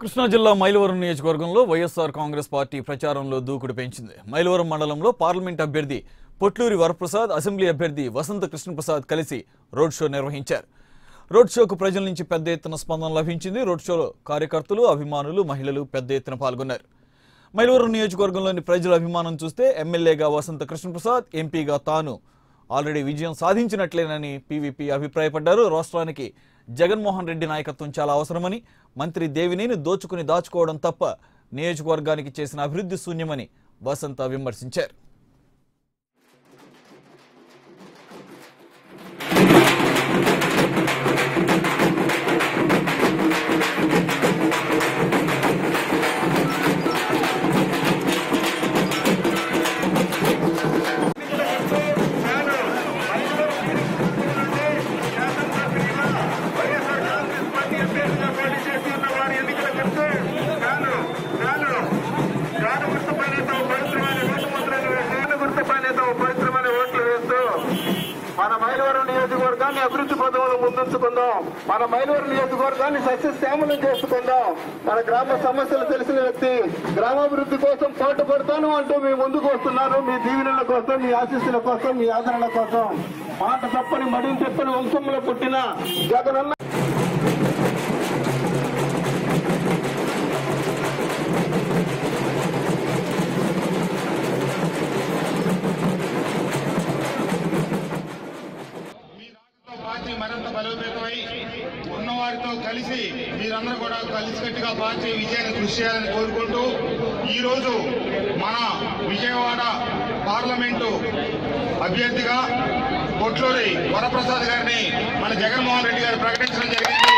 కృష్ణా జిల్లా మైలవరం నియోజకవర్గంలో వైఎస్ఆర్ కాంగ్రెస్ పార్టీ ప్రచారంలో దూకుడు పెంచింది. మైలవరం మండలంలో పార్లమెంట్ అభ్యర్థి పొట్లూరి వరప్రసాద్, అసెంబ్లీ అభ్యర్థి వసంత కృష్ణప్రసాద్ కలిసి రోడ్ షో నిర్వహించారు. రోడ్ షోకు ప్రజల నుంచి పెద్ద ఎత్తున స్పందన లభించింది. రోడ్ షోలో కార్యకర్తలు, అభిమానులు, మహిళలు పెద్ద ఎత్తున పాల్గొన్నారు. మైలవరం నియోజకవర్గంలోని ప్రజల అభిమానం చూస్తే ఎమ్మెల్యేగా వసంత కృష్ణప్రసాద్, ఎంపీగా తాను ఆల్రెడీ విజయం సాధించినట్లేనని పీవీపీ అభిప్రాయపడ్డారు. రాష్ట్రానికి జగన్మోహన్ రెడ్డి నాయకత్వం చాలా అవసరమని, మంత్రి దేవినేని దోచుకుని దాచుకోవడం తప్ప నియోజకవర్గానికి చేసిన అభివృద్ధి శూన్యమని వసంత విమర్శించారు. మన మైలవరం నియోజకవర్గాన్ని అభివృద్ధి పథకంలో ముందుంచుకుందాం. మన మైలవరం నియోజకవర్గాన్ని సస్యశ్యామలం చేసుకుందాం. మన గ్రామ సమస్యలు తెలిసిన వ్యక్తి గ్రామాభివృద్ధి కోసం పాటుపడతాను అంటూ మీ ముందుకు వస్తున్నారు. మీ దీవెనల కోసం, మీ ఆశీస్సుల కోసం, మీ ఆదరణ కోసం. మాట తప్పని మడిని తెప్పని వంశంలో పుట్టిన జగనన్న మరింత బలోపేతమై ఉన్నవారితో కలిసి మీరందరూ కూడా కలిసికట్టుగా పార్టీ విజయాన్ని కృషి చేయాలని కోరుకుంటూ ఈరోజు మన విజయవాడ పార్లమెంటు అభ్యర్థిగా పొట్లూరి వరప్రసాద్ గారిని మన జగన్మోహన్ రెడ్డి గారు ప్రకటించడం జరిగింది.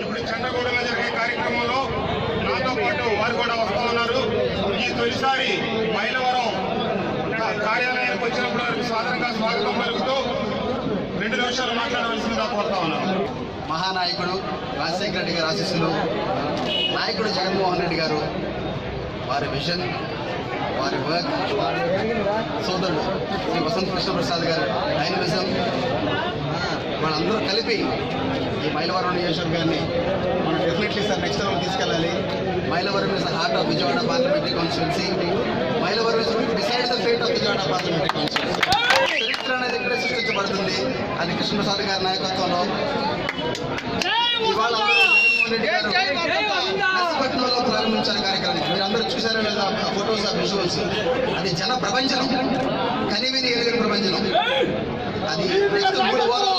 ఇప్పుడు చంద్రగూడలో జరిగే కార్యక్రమంలో నాతో పాటు వారు కూడా వస్తూ ఉన్నారు. ఈ తొలిసారి మైలవరం కార్యాలయానికి వచ్చినప్పుడు సాధారణంగా స్వాగతం పలుకుతూ 2 నిమిషాలు మాట్లాడవలసిందిగా కోరుతా ఉన్నాను. మహానాయకుడు రాజశేఖర రెడ్డి గారి ఆశీస్సులు, నాయకుడు జగన్మోహన్ రెడ్డి గారు, వారి విజన్, వారి వర్క్, సోదరుడు శ్రీ వసంత కృష్ణప్రసాద్ గారు డైనమిజం, వాళ్ళందరూ కలిపి ఈ మైలవరం నియోజకవర్గాన్ని మనం డెఫినెట్లీ సార్ నెక్స్ట్ లెవెల్ తీసుకెళ్ళాలి. Mylavaram is the heart of Vijayawada parliamentary constituency. Mylavaram is going to decide the fate of Vijayawada parliamentary constituency. చరిత్ర అనేది ఇక్కడే సృష్టించబడుతుంది. అది కృష్ణప్రసాద్ గారి నాయకత్వంలో ఇవాళ జగన్మోహన్ రెడ్డి గారు నర్సీపట్నంలో ప్రారంభించిన కార్యక్రమం మీరందరూ చూసారో లేదా ఫోటోస్, విజువల్స్. అది జన ప్రపంచం, కనివిని ఎరుగని ప్రపంచం. అది నెక్స్ట్ 3 వారాలు